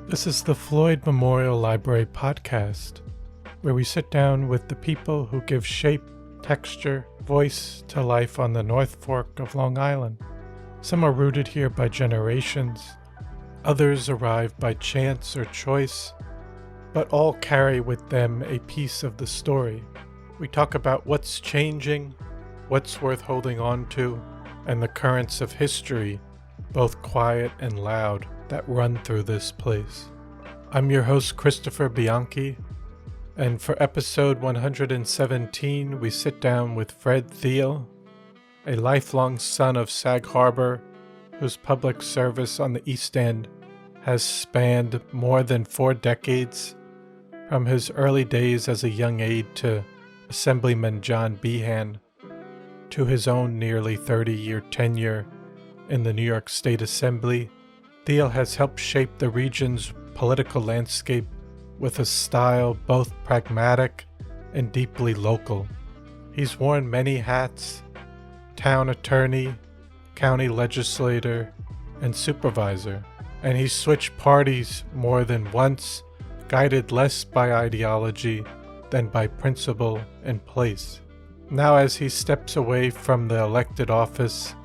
This is the Floyd Memorial Library podcast, where we sit down with the people who give shape, texture, voice to life on the North Fork of Long Island. Some are rooted here by generations, others arrive by chance or choice, but all carry with them a piece of the story. We talk about what's changing, what's worth holding on to, and the currents of history, both quiet and loud, that run through this place. I'm your host, Christopher Bianchi, and for episode 117, we sit down with Fred Thiele, a lifelong son of Sag Harbor, whose public service on the East End has spanned more than 4 decades, from his early days as a young aide to Assemblyman John Behan, to his own nearly 30-year tenure in the New York State Assembly. Thiele has helped shape the region's political landscape with a style both pragmatic and deeply local. He's worn many hats: town attorney, county legislator, and supervisor, and he's switched parties more than once, guided less by ideology than by principle and place. Now, as he steps away from the elected office,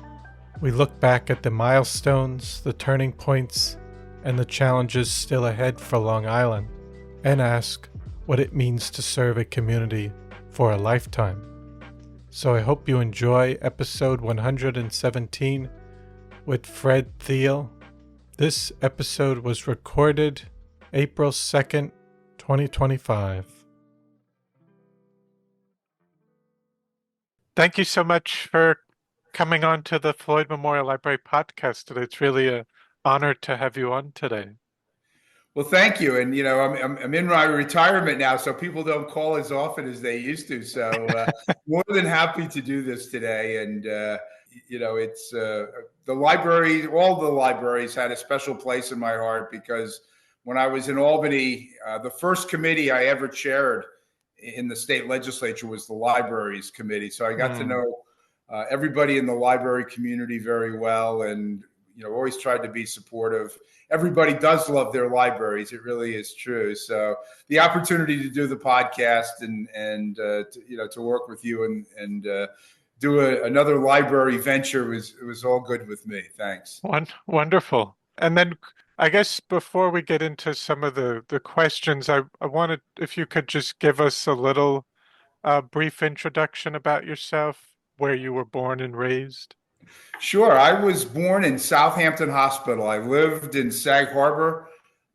we look back at the milestones, the turning points, and the challenges still ahead for Long Island, and ask what it means to serve a community for a lifetime. So I hope you enjoy episode 117 with Fred Thiele. This episode was recorded April 2nd, 2025. Thank you so much for coming on to the Floyd Memorial Library podcast today. It's really an honor to have you on today. Well, thank you. And, I'm in my retirement now, so people don't call as often as they used to. So more than happy to do this today. And, it's the library, all the libraries had a special place in my heart because when I was in Albany, the first committee I ever chaired in the state legislature was the libraries committee. So I got to know everybody in the library community very well, and always tried to be supportive. Everybody does love their libraries; it really is true. So the opportunity to do the podcast and to work with you and do another library venture was all good with me. Thanks. Wonderful. And then I guess before we get into some of the questions, I wanted, if you could just give us a little brief introduction about yourself, where you were born and raised. Sure. I was born in Southampton Hospital. I lived in Sag Harbor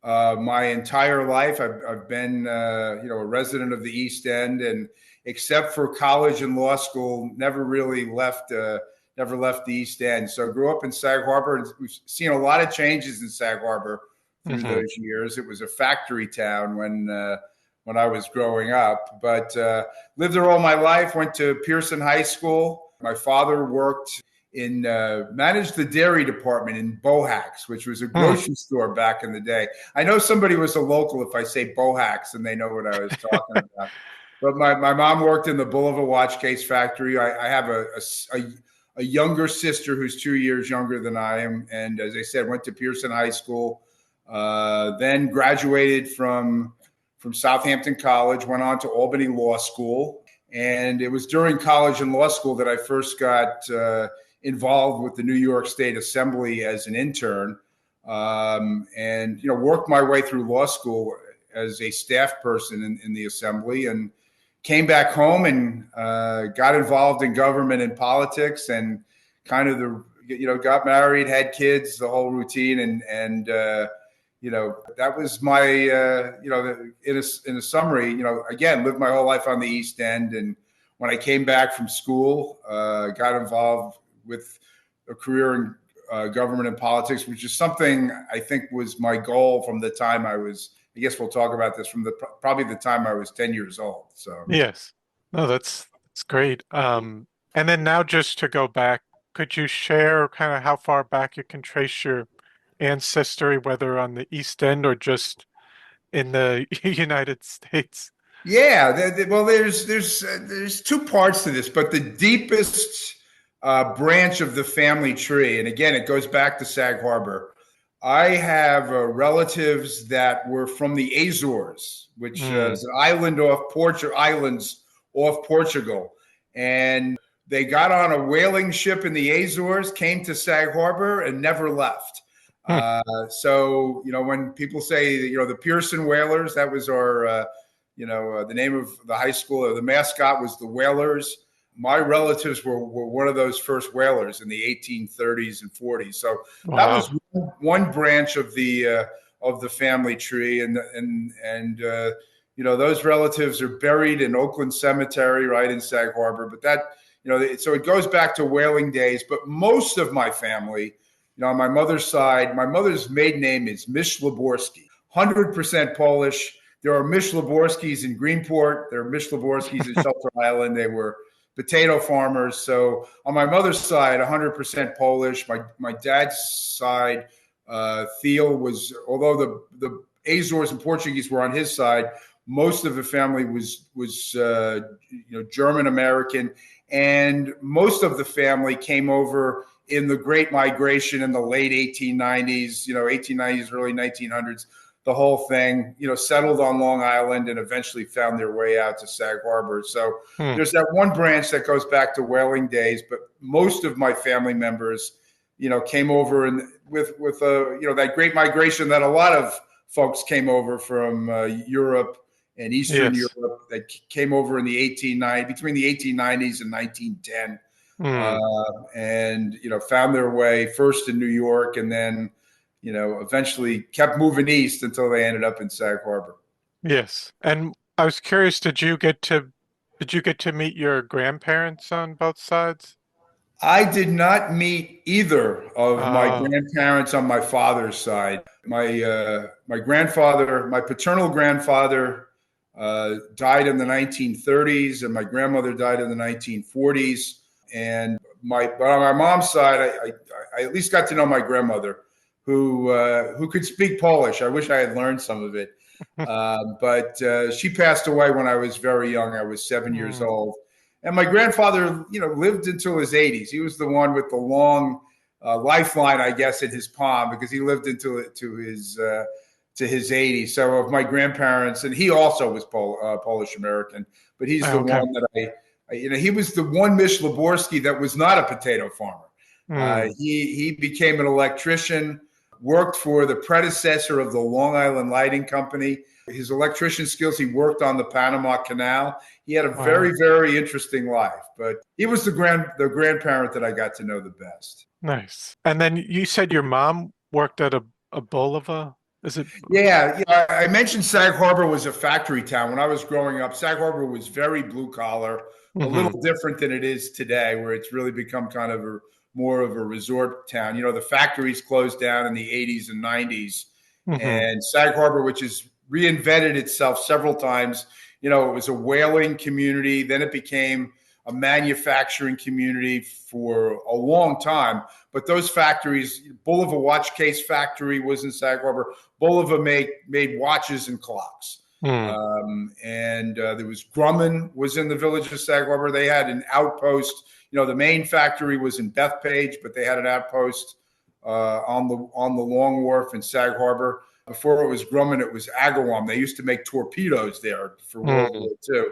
my entire life. I've been, a resident of the East End, and except for college and law school, never really left the East End. So I grew up in Sag Harbor, and we've seen a lot of changes in Sag Harbor through those years. It was a factory town when I was growing up, but lived there all my life. Went to Pearson High School. My father worked managed the dairy department in Bohax, which was a grocery store back in the day. I know somebody was a local if I say Bohax and they know what I was talking about. But my mom worked in the Bulliver watch case factory. I have a younger sister who's 2 years younger than I am. And as I said, went to Pearson High School, then graduated from Southampton College, went on to Albany Law School. And it was during college and law school that I first got involved with the New York State Assembly as an intern, and worked my way through law school as a staff person in the Assembly, and came back home and got involved in government and politics, and kind of got married, had kids, the whole routine, and that was my, in a summary, again, lived my whole life on the East End. And when I came back from school, got involved with a career in government and politics, which is something I think was my goal from the time I was, I guess we'll talk about this, from probably the time I was 10 years old. So, yes, no, that's great. And then now just to go back, could you share kind of how far back you can trace your ancestry, whether on the East End or just in the United States. Yeah, well, there's two parts to this, but the deepest branch of the family tree, and again, it goes back to Sag Harbor. I have relatives that were from the Azores, which is an islands off Portugal, and they got on a whaling ship in the Azores, came to Sag Harbor, and never left. Hmm. So when people say the Pearson Whalers, that was our the name of the high school, or the mascot was the Whalers. My relatives were one of those first whalers in the 1830s and 40s. So that was Wow. one branch of the family tree, and those relatives are buried in Oakland Cemetery, right in Sag Harbor. But so it goes back to whaling days. But most of my family, on my mother's side, my mother's maiden name is Myślaborski, 100% Polish. There are Myślaborskis in Greenport. There are Myślaborskis in Shelter Island. They were potato farmers. So on my mother's side, 100% Polish. My dad's side, Thiele was, although the Azores and Portuguese were on his side, most of the family was German American, and most of the family came over in the Great Migration in the late 1890s, 1890s, early 1900s. The whole thing, settled on Long Island and eventually found their way out to Sag Harbor. So there's that one branch that goes back to whaling days, but most of my family members, came over with that Great Migration that a lot of folks came over from Europe and Eastern Yes. Europe that came over in the between the 1890s and 1910, and found their way first in New York, and then eventually kept moving east until they ended up in Sag Harbor. Yes. And I was curious, did you get to meet your grandparents on both sides? I did not meet either of my Oh. grandparents on my father's side. My grandfather, my paternal grandfather, died in the 1930s, and my grandmother died in the 1940s. And but on my mom's side, I at least got to know my grandmother, who could speak Polish. I wish I had learned some of it, but she passed away when I was very young. I was 7 years old. And my grandfather, lived until his 80s. He was the one with the long lifeline, I guess, in his palm, because he lived to his 80s. So of my grandparents, and he also was Polish American, but he's the Okay. one that he was the one Myślaborski that was not a potato farmer. He became an electrician, worked for the predecessor of the Long Island Lighting Company. His electrician skills, he worked on the Panama Canal. He had a very, very interesting life, but he was the grandparent that I got to know the best. Nice. And then you said your mom worked at a Bulova? Is it? Yeah, I mentioned Sag Harbor was a factory town. When I was growing up, Sag Harbor was very blue collar, a little different than it is today, where it's really become kind of more of a resort town. The factories closed down in the 80s and 90s, and Sag Harbor, which has reinvented itself several times. It was a whaling community. Then it became a manufacturing community for a long time. But those factories, Bulova Watch Case Factory was in Sag Harbor. Bulova made watches and clocks. And there was Grumman was in the village of Sag Harbor. They had an outpost. The main factory was in Bethpage, but they had an outpost on the Long Wharf in Sag Harbor. Before it was Grumman, it was Agawam. They used to make torpedoes there for World War II.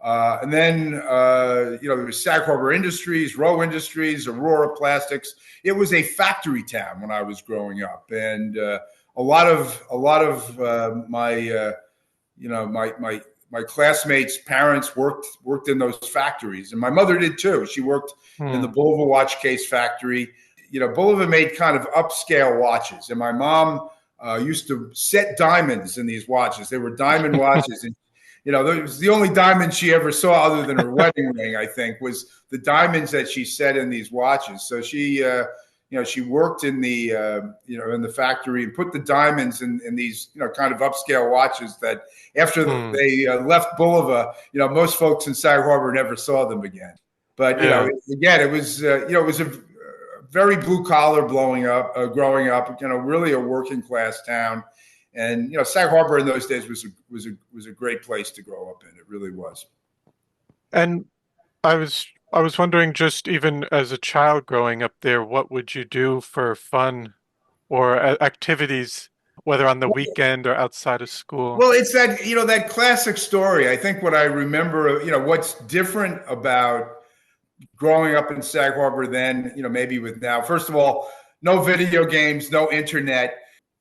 And then, there was Sag Harbor Industries, Rowe Industries, Aurora Plastics. It was a factory town when I was growing up. And a lot of my classmates' parents worked in those factories. And my mother did too. She worked in the Bulova Watch Case Factory. Bulova made kind of upscale watches. And my mom used to set diamonds in these watches. They were diamond watches. And it was the only diamond she ever saw, other than her wedding ring, I think, was the diamonds that she set in these watches. So she worked in the in the factory and put the diamonds in these kind of upscale watches that after they left Bulova, most folks in Sag Harbor never saw them again. But again, it was a very blue collar growing up, really a working class town. And Sag Harbor in those days was a great place to grow up in. It really was. And I was wondering, just even as a child growing up there, what would you do for fun or activities, whether on the weekend or outside of school? Well, it's that classic story. I think what I remember, what's different about growing up in Sag Harbor then, maybe with now. First of all, no video games, no internet,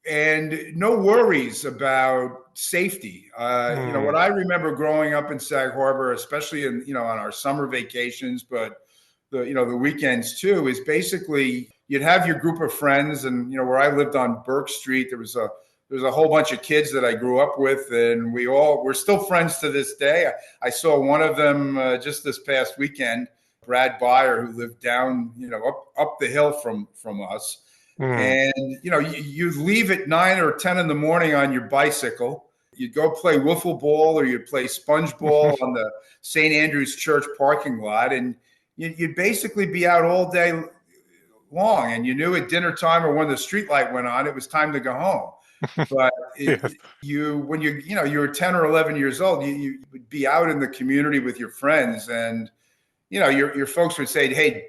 and no worries about safety. What I remember growing up in Sag Harbor, especially on our summer vacations, but the weekends too, is basically you'd have your group of friends, and where I lived on Burke Street, there was a whole bunch of kids that I grew up with, and we're still friends to this day. I saw one of them just this past weekend, Brad Byer, who lived down, up the hill from us. And, you'd leave at 9 or 10 in the morning on your bicycle. You'd go play wiffle ball or you'd play sponge ball on the St. Andrew's Church parking lot. And you'd basically be out all day long. And you knew at dinner time or when the street light went on, it was time to go home. But when you were 10 or 11 years old, you would be out in the community with your friends, and your folks would say, "Hey,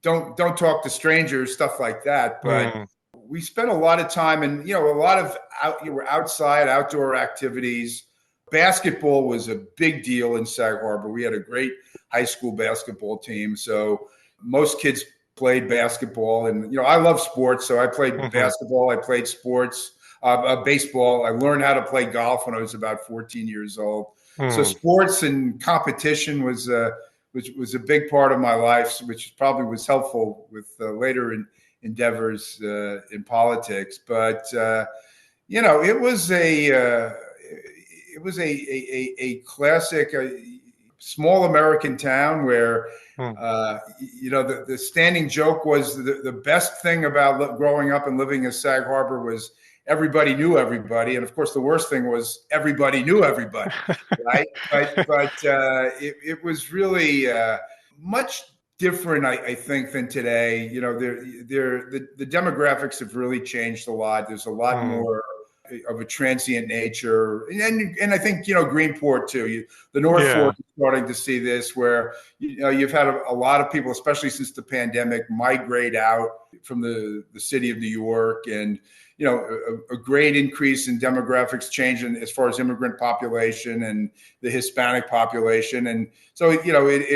don't talk to strangers," stuff like that. But we spent a lot of time, and a lot of outside outdoor activities. Basketball was a big deal in Sag Harbor. We had a great high school basketball team, so most kids played basketball. And I love sports, so I played basketball. I played sports. Baseball. I learned how to play golf when I was about 14 years old. So sports and competition was a big part of my life, which probably was helpful with later endeavors in politics. But it was a classic small American town where the standing joke was the best thing about growing up and living in Sag Harbor was everybody knew everybody. And of course, the worst thing was everybody knew everybody, right? but it was really much different, I think, than today. The demographics have really changed a lot. There's a lot more of a transient nature. And I think, Greenport too. The North Fork is starting to see this, where, you've had a lot of people, especially since the pandemic, migrate out from the city of New York, and a great increase in demographics change as far as immigrant population and the Hispanic population. And so, it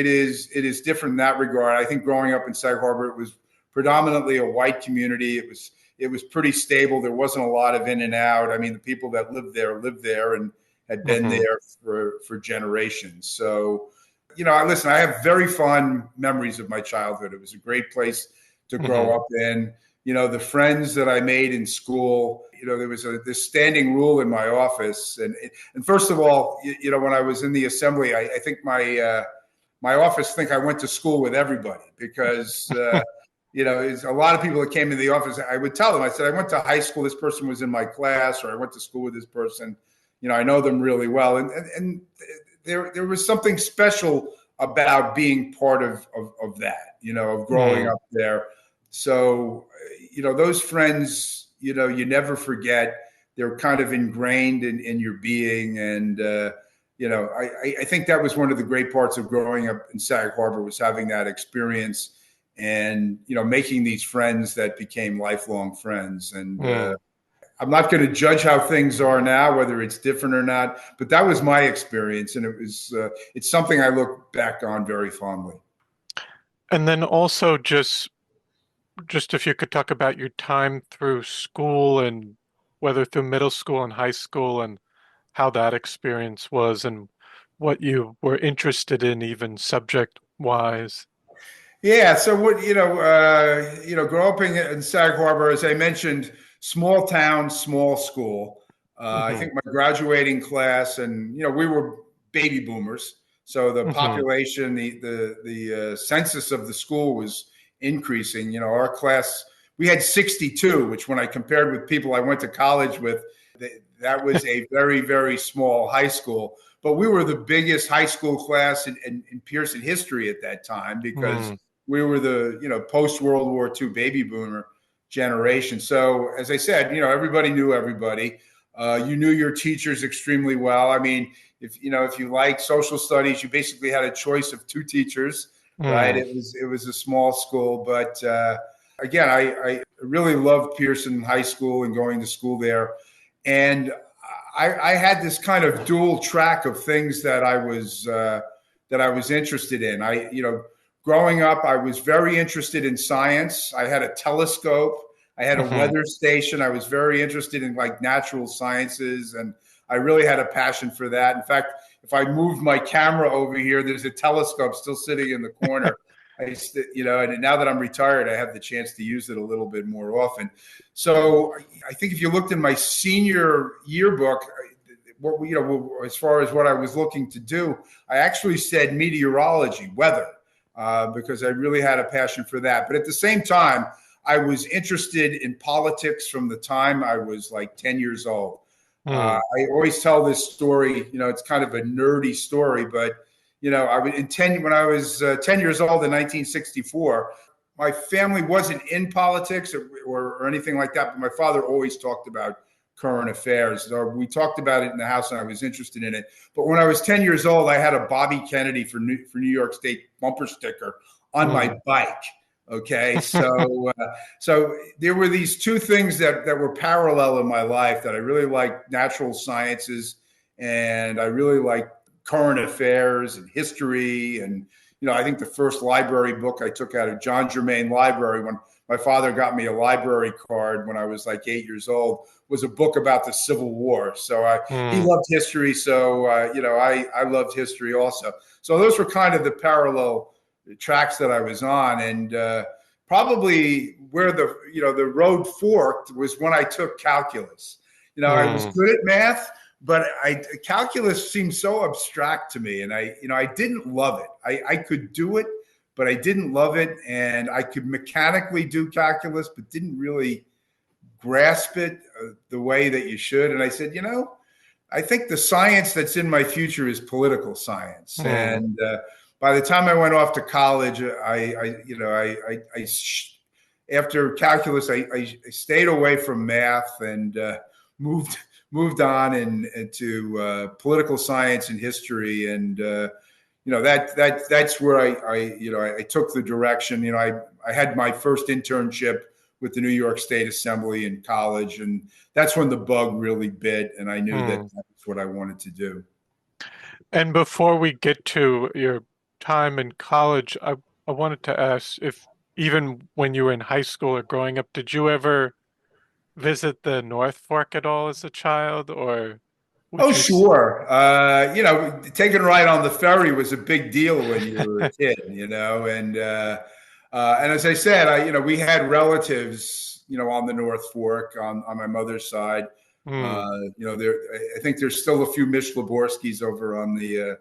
is different in that regard. I think growing up in Sag Harbor, it was predominantly a white community. It was pretty stable. There wasn't a lot of in and out. I mean, the people that lived there and had been there for generations. So, I have very fond memories of my childhood. It was a great place to grow up in. The friends that I made in school, there was this standing rule in my office. And first of all, when I was in the assembly, I think my office think I went to school with everybody, because, it's a lot of people that came into the office. I would tell them, I said, I went to high school. This person was in my class, or I went to school with this person. I know them really well. And there was something special about being part of that, of growing up there. So, those friends, you never forget. They're kind of ingrained in your being. And, I think that was one of the great parts of growing up in Sag Harbor, was having that experience and, making these friends that became lifelong friends. And I'm not going to judge how things are now, whether it's different or not, but that was my experience. And it's something I look back on very fondly. And then also just if you could talk about your time through school, and whether through middle school and high school, and how that experience was, and what you were interested in, even subject wise. Yeah. So grow up in Sag Harbor, as I mentioned, small town, small school. I think my graduating class, and we were baby boomers, so the population, the census of the school was increasing. Our class, we had 62, which when I compared with people I went to college with, that was a very, very small high school. But we were the biggest high school class in Pearson history at that time, because we were the post World War II baby boomer generation. So as I said, everybody knew everybody. You knew your teachers extremely well. I mean, if you like social studies, you basically had a choice of two teachers, right? Mm. It was a small school, but again, I really loved Pearson High School and going to school there, and I had this kind of dual track of things that I was interested in. Growing up, I was very interested in science. I had a telescope. I had a Hmm. weather station. I was very interested in like natural sciences, and I really had a passion for that. In fact, if I moved my camera over here, there's a telescope still sitting in the corner. And now that I'm retired, I have the chance to use it a little bit more often. So I think if you looked in my senior yearbook, as far as what I was looking to do, I actually said meteorology, weather, because I really had a passion for that. But at the same time, I was interested in politics from the time I was like 10 years old. Mm. I always tell this story. It's kind of a nerdy story, but when I was 10 years old in 1964, my family wasn't in politics or anything like that, but my father always talked about current affairs. So we talked about it in the house, and I was interested in it. But when I was 10 years old, I had a Bobby Kennedy for New York State bumper sticker on my Mm. bike. Okay, so there were these two things that were parallel in my life, that I really liked natural sciences, and I really liked current affairs and history. And I think the first library book I took out of John Germain Library, when my father got me a library card when I was like 8 years old, was a book about the Civil War. So he Mm. loved history, so I loved history also. So those were kind of the parallel tracks that I was on. And probably where the road forked was when I took calculus. I was Mm. good at math, but calculus seemed so abstract to me, and I didn't love it. I could do it, but I didn't love it, and I could mechanically do calculus, but didn't really grasp it the way that you should. And I said, I think the science that's in my future is political science. Mm. And by the time I went off to college, after calculus, I stayed away from math and moved on into political science and history. And that's where I took the direction. I had my first internship with the New York State Assembly in college, and that's when the bug really bit, and I knew that Mm. that's what I wanted to do. And before we get to your time in college, I wanted to ask if even when you were in high school or growing up, did you ever visit the North Fork at all as a child, or would Oh, you? sure. Taking a ride on the ferry was a big deal when you were a kid, and as I said, we had relatives, on the North Fork on my mother's side. Mm. I think there's still a few Mish Laborskis over on the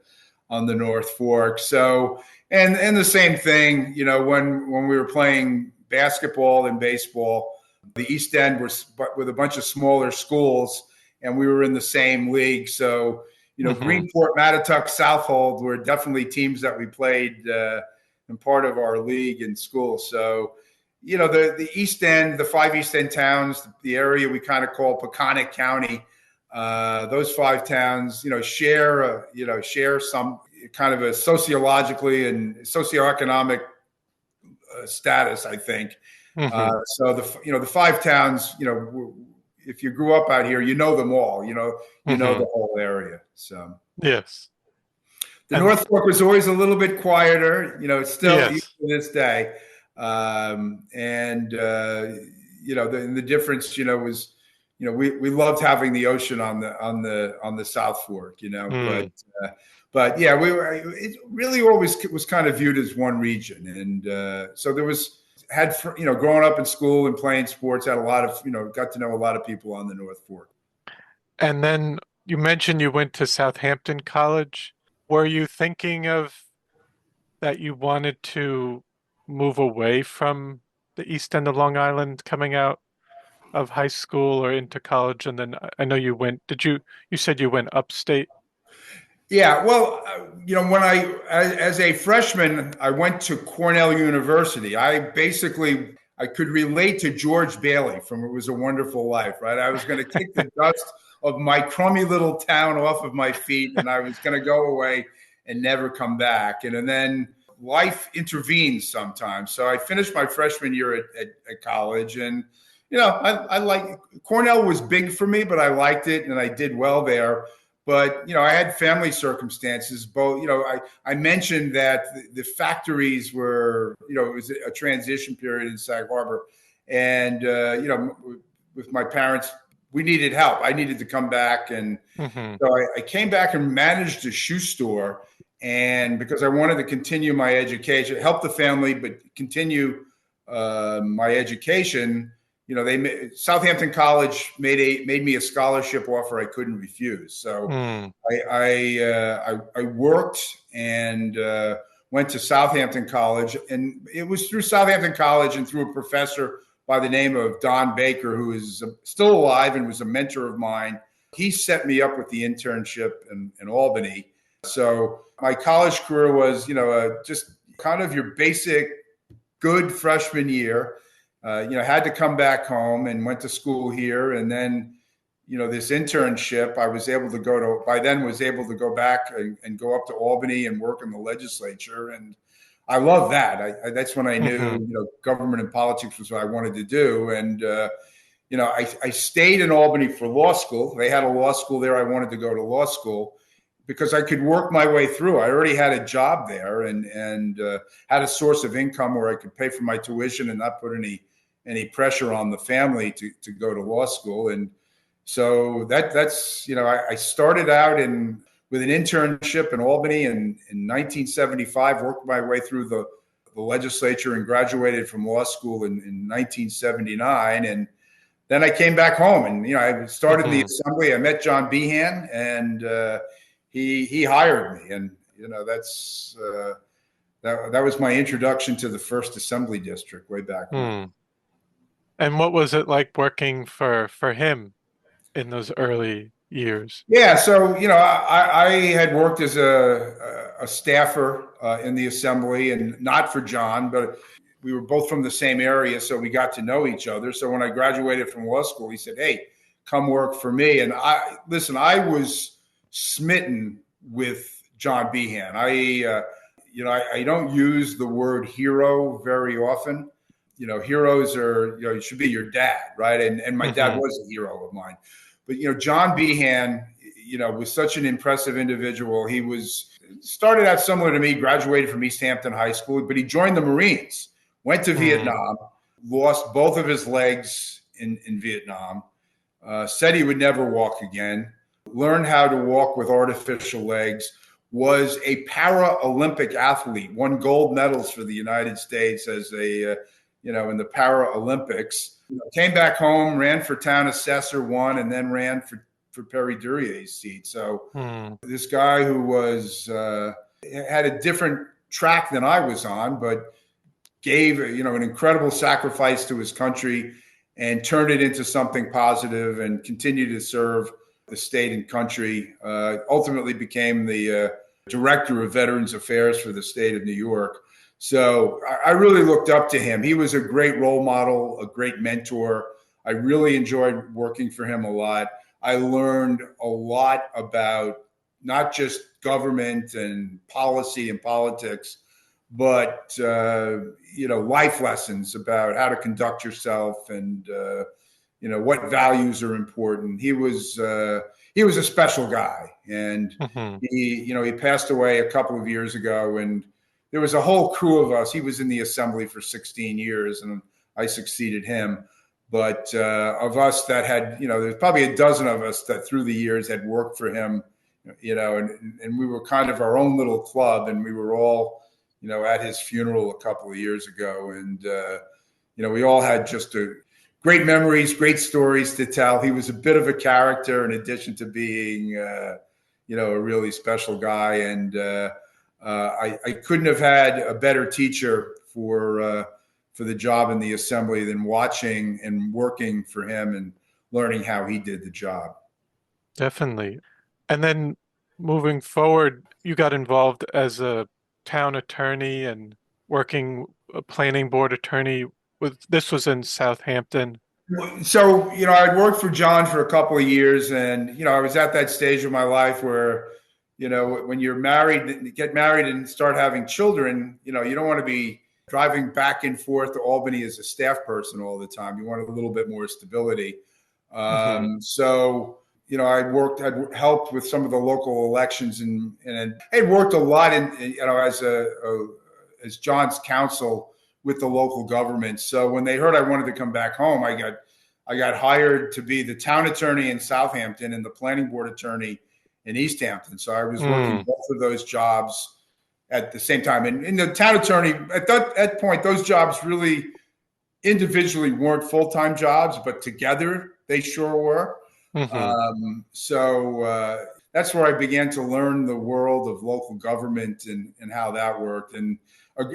North Fork. So, and the same thing, when we were playing basketball and baseball, the East End was with a bunch of smaller schools, and we were in the same league. So, Hmm. Greenport, Mattituck, Southold were definitely teams that we played in part of our league in school. So, the East End, the five East End towns, the area we kind of call Peconic County, those five towns, share some kind of a sociologically and socioeconomic status, I think. Hmm. So the five towns, if you grew up out here, you know them all. You know Hmm. the whole area. So Yes. the And North Fork was always a little bit quieter. Still even yes. to this day. And the difference, was, we loved having the ocean on the South Fork. Mm. But yeah, it really always was kind of viewed as one region. And so there was, growing up in school and playing sports, had a lot of, got to know a lot of people on the North Fork. And then you mentioned you went to Southampton College. Were you thinking of that you wanted to move away from the East End of Long Island coming out of high school or into college? And then I know you went, you said you went upstate? Yeah, well, when as a freshman, I went to Cornell University. I could relate to George Bailey from It Was a Wonderful Life, right? I was going to kick the dust of my crummy little town off of my feet, and I was going to go away and never come back. And then life intervenes sometimes. So I finished my freshman year at college, and I like Cornell was big for me, but I liked it and I did well there. But I had family circumstances. Both, I mentioned that the factories were, it was a transition period in Sag Harbor, and with my parents, we needed help. I needed to come back, and so I came back and managed a shoe store. And because I wanted to continue my education, help the family, but continue my education, Southampton College made me a scholarship offer I couldn't refuse. So I worked and went to Southampton College, and it was through Southampton College and through a professor by the name of Don Baker, who is still alive and was a mentor of mine. He set me up with the internship in Albany. So my college career was, just kind of your basic good freshman year. Had to come back home and went to school here. And then, this internship, I was able to go back and go up to Albany and work in the legislature. And I love that. That's when I knew, government and politics was what I wanted to do. And, I stayed in Albany for law school. They had a law school there. I wanted to go to law school because I could work my way through. I already had a job there and had a source of income where I could pay for my tuition and not put any pressure on the family to go to law school. And so that's I started out with an internship in Albany in 1975, worked my way through the legislature and graduated from law school in 1979. And then I came back home and, I started in the assembly. I met John Behan, and he hired me. And, that's that was my introduction to the first assembly district way back when. And what was it like working for him in those early years? Yeah, so I had worked as a staffer in the assembly, and not for John, but we were both from the same area, so we got to know each other. So when I graduated from law school, he said, "Hey, come work for me." And I was smitten with John Behan. I don't use the word hero very often. Heroes are, it should be your dad, right? And my dad was a hero of mine. But, John Behan, was such an impressive individual. He started out similar to me, graduated from East Hampton High School, but he joined the Marines, went to Vietnam, lost both of his legs in Vietnam, said he would never walk again, learned how to walk with artificial legs, was a para-Olympic athlete, won gold medals for the United States as in the Paralympics. Came back home, ran for town assessor, won, and then ran for Perry Duryea's seat. So this guy who had a different track than I was on, but gave an incredible sacrifice to his country and turned it into something positive and continued to serve the state and country. Ultimately became the director of Veterans Affairs for the state of New York. So I really looked up to him. He was a great role model, a great mentor. I really enjoyed working for him a lot. I learned a lot about not just government and policy and politics, but life lessons about how to conduct yourself and what values are important. He was a special guy, and he passed away a couple of years ago, and there was a whole crew of us. He was in the assembly for 16 years, and I succeeded him. But of us that had, there's probably a dozen of us that through the years had worked for him, and we were kind of our own little club, and we were all, at his funeral a couple of years ago. And, we all had just great memories, great stories to tell. He was a bit of a character in addition to being, a really special guy. And I couldn't have had a better teacher for the job in the assembly than watching and working for him and learning how he did the job. Definitely. And then moving forward, you got involved as a town attorney and working a planning board attorney this was in Southampton. So, I'd worked for John for a couple of years, and, I was at that stage of my life where, when you're married, get married and start having children, you don't want to be driving back and forth to Albany as a staff person all the time. You want a little bit more stability. So, I'd helped with some of the local elections, and I'd worked a lot as John's counsel with the local government. So when they heard I wanted to come back home, I got hired to be the town attorney in Southampton and the planning board attorney in East Hampton. So I was working both of those jobs at the same time. And in the town attorney, at that point, those jobs really individually weren't full-time jobs, but together they sure were. So that's where I began to learn the world of local government and how that worked. And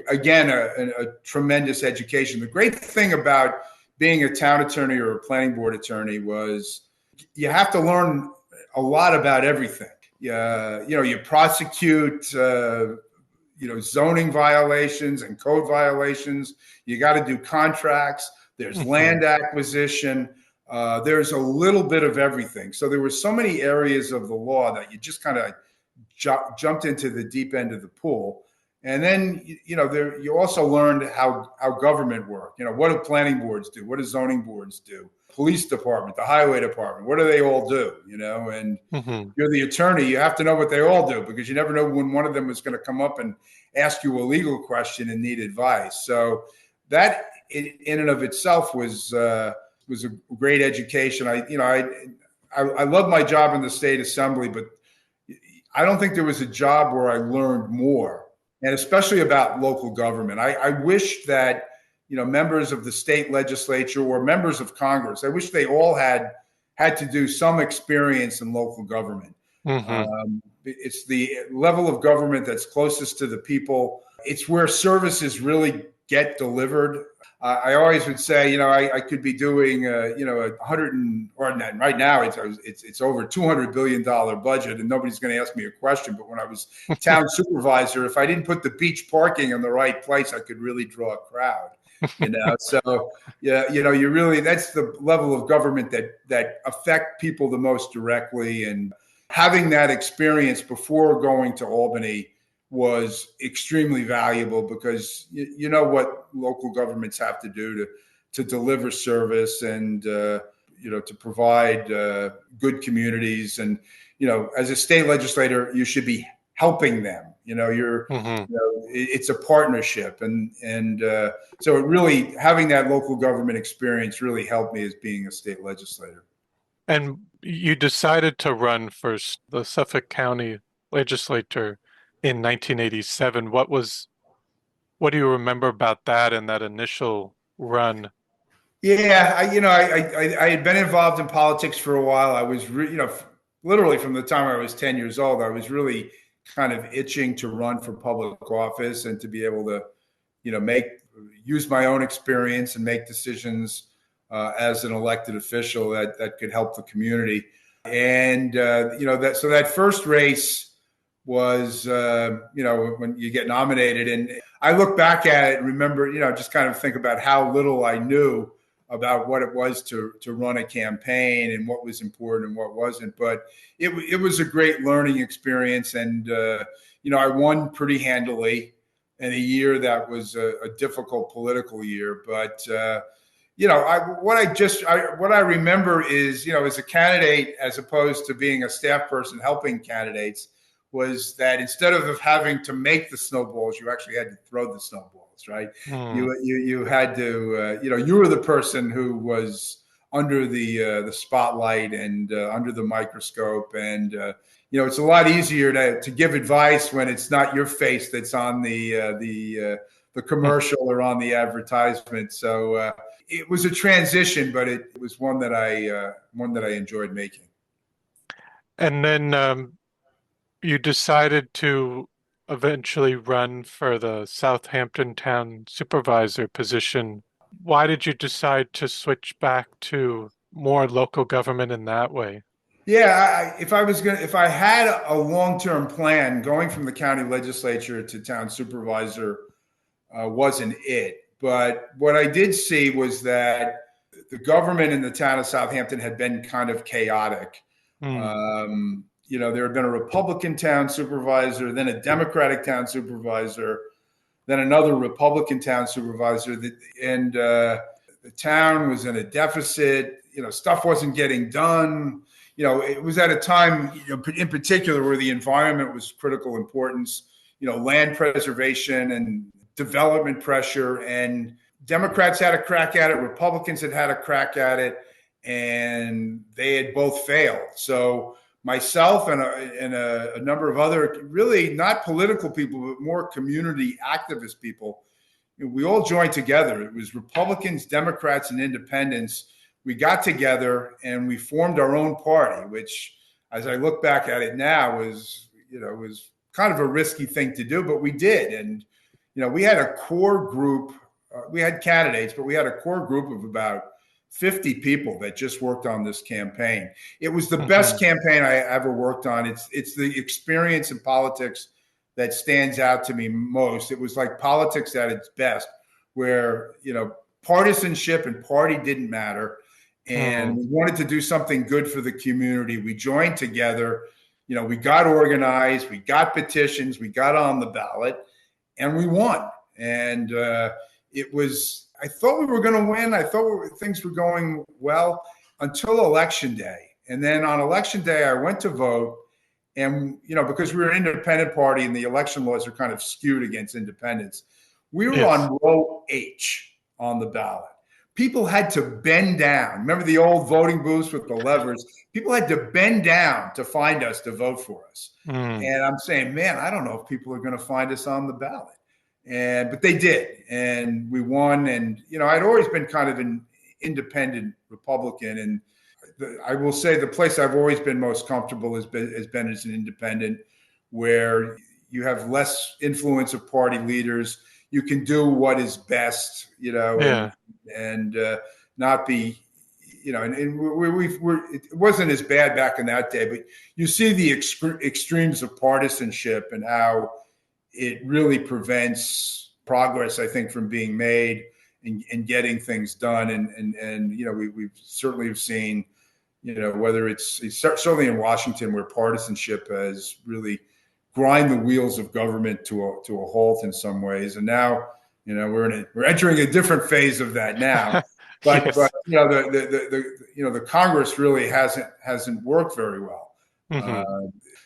again, a tremendous education. The great thing about being a town attorney or a planning board attorney was you have to learn a lot about everything. You prosecute, zoning violations and code violations. You got to do contracts. There's land acquisition. There's a little bit of everything. So there were so many areas of the law that you just kind of jumped into the deep end of the pool. And then, you also learned how government worked. What do planning boards do? What do zoning boards do? Police department, the highway department, what do they all do? And you're the attorney, you have to know what they all do, because you never know when one of them is going to come up and ask you a legal question and need advice. So that in and of itself was a great education. I love my job in the state assembly, but I don't think there was a job where I learned more, and especially about local government. I wish that, members of the state legislature or members of Congress, I wish they all had to do some experience in local government. It's the level of government that's closest to the people. It's where services really get delivered. I always would say, I could be doing, right now it's over $200 billion budget, and nobody's going to ask me a question. But when I was town supervisor, if I didn't put the beach parking in the right place, I could really draw a crowd. So you really, that's the level of government that affect people the most directly. And having that experience before going to Albany was extremely valuable, because you know what local governments have to do to deliver service and to provide good communities. And as a state legislator, you should be helping them. It's a partnership, and so it really, having that local government experience really helped me as being a state legislator. And you decided to run for the Suffolk County legislature in 1987. What do you remember about that and that initial run? Yeah, I had been involved in politics for a while. I was, literally from the time I was 10 years old, I was really kind of itching to run for public office and to be able to, use my own experience and make decisions as an elected official that could help the community. And, so that first race was, when you get nominated. And I look back at it and remember, just kind of think about how little I knew about what it was to run a campaign and what was important and what wasn't. But it was a great learning experience. And, I won pretty handily in a year that was a difficult political year. But, what I remember is, as a candidate, as opposed to being a staff person helping candidates, was that instead of having to make the snowballs, you actually had to throw the snowballs, right? You had to, you were the person who was under the spotlight and under the microscope. And, it's a lot easier to give advice when it's not your face that's on the commercial or on the advertisement. So it was a transition, but it was one that I enjoyed making. And then you decided to eventually run for the Southampton town supervisor position. Why did you decide to switch back to more local government in that way? Yeah, if I had a long-term plan, going from the county legislature to town supervisor wasn't it. But what I did see was that the government in the town of Southampton had been kind of chaotic. Mm. There had been a Republican town supervisor, then a Democratic town supervisor, then another Republican town supervisor, and the town was in a deficit. Stuff wasn't getting done. It was at a time, in particular, where the environment was critical importance. Land preservation and development pressure, and Democrats had a crack at it, Republicans had a crack at it, and they had both failed. So myself and a number of other, really not political people, but more community activist people, we all joined together. It was Republicans, Democrats, and independents. We got together and we formed our own party, which, as I look back at it now, was kind of a risky thing to do, but we did. And we had a core group. We had candidates, but we had a core group of about 50 people that just worked on this campaign. It was the best campaign I ever worked on. It's the experience in politics that stands out to me most. It was like politics at its best, where partisanship and party didn't matter, and we wanted to do something good for the community. We joined together. We got organized, we got petitions, we got on the ballot, and we won. And I thought we were going to win. I thought things were going well until Election Day. And then on Election Day, I went to vote. And, because we were an independent party and the election laws are kind of skewed against independents, we were on row H on the ballot. People had to bend down. Remember the old voting booths with the levers? People had to bend down to find us, to vote for us. And I'm saying, man, I don't know if people are going to find us on the ballot. But they did, and we won. And I'd always been kind of an independent Republican, and I will say the place I've always been most comfortable has been as an independent, where you have less influence of party leaders. You can do what is best, and not be, and it wasn't as bad back in that day. But you see the extremes of partisanship and how it really prevents progress, I think, from being made and getting things done. And we certainly have seen, whether it's certainly in Washington, where partisanship has really grind the wheels of government to a halt in some ways. And now, we're entering a different phase of that now. But Yes. but the Congress really hasn't worked very well.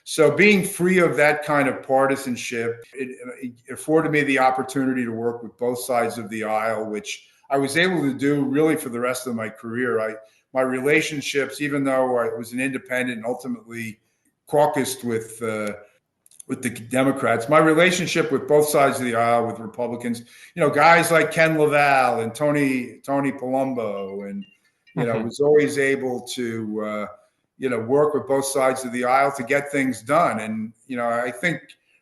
So being free of that kind of partisanship, it afforded me the opportunity to work with both sides of the aisle, which I was able to do really for the rest of my career. My relationships, even though I was an independent and ultimately caucused with the Democrats, my relationship with both sides of the aisle, with Republicans, guys like Ken LaValle and Tony Palumbo, and was always able to work with both sides of the aisle to get things done. And I think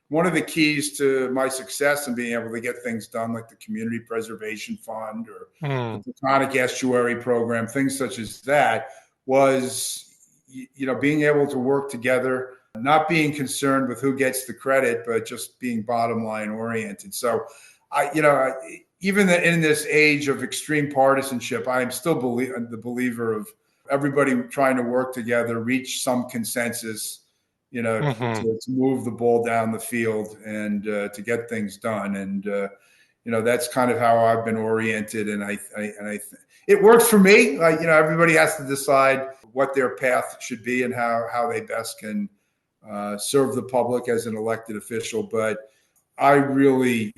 one of the keys to my success in being able to get things done, like the Community Preservation Fund or the Pragmatic Estuary Program, things such as that, was being able to work together, not being concerned with who gets the credit, but just being bottom line oriented. So even in this age of extreme partisanship, I am still the believer of everybody trying to work together, reach some consensus, to move the ball down the field and to get things done. And that's kind of how I've been oriented, and it works for me. Everybody has to decide what their path should be and how they best can serve the public as an elected official. But I really,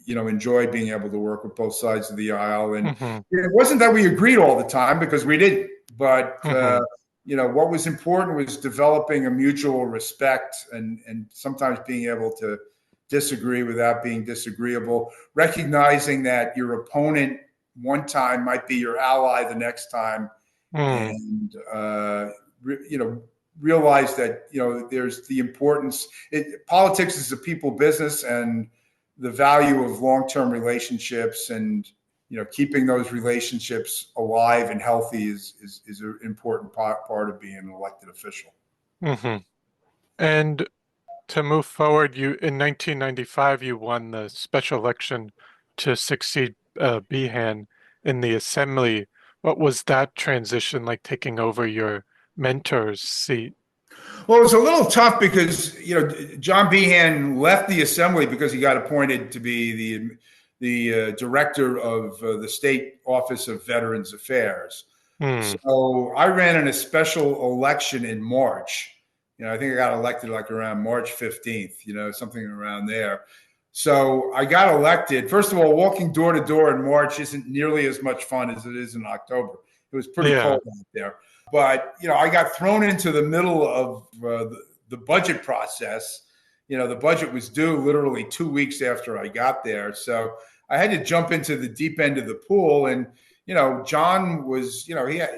enjoyed being able to work with both sides of the aisle. And it wasn't that we agreed all the time, because we didn't. But what was important was developing a mutual respect and sometimes being able to disagree without being disagreeable, recognizing that your opponent one time might be your ally the next time, and realize that there's the importance. Politics is a people business, and the value of long-term relationships and keeping those relationships alive and healthy is an important part of being an elected official. And to move forward, in 1995 you won the special election to succeed Behan in the Assembly. What was that transition like taking over your mentor's seat? Well, it was a little tough because John Behan left the assembly because he got appointed to be the director of the State Office of Veterans Affairs. Hmm. So I ran in a special election in March. I think I got elected like around March 15th, something around there. So I got elected. First of all, walking door to door in March isn't nearly as much fun as it is in October. It was pretty Yeah. cold out there. But, I got thrown into the middle of the budget process. The budget was due literally 2 weeks after I got there. So I had to jump into the deep end of the pool. And, John was,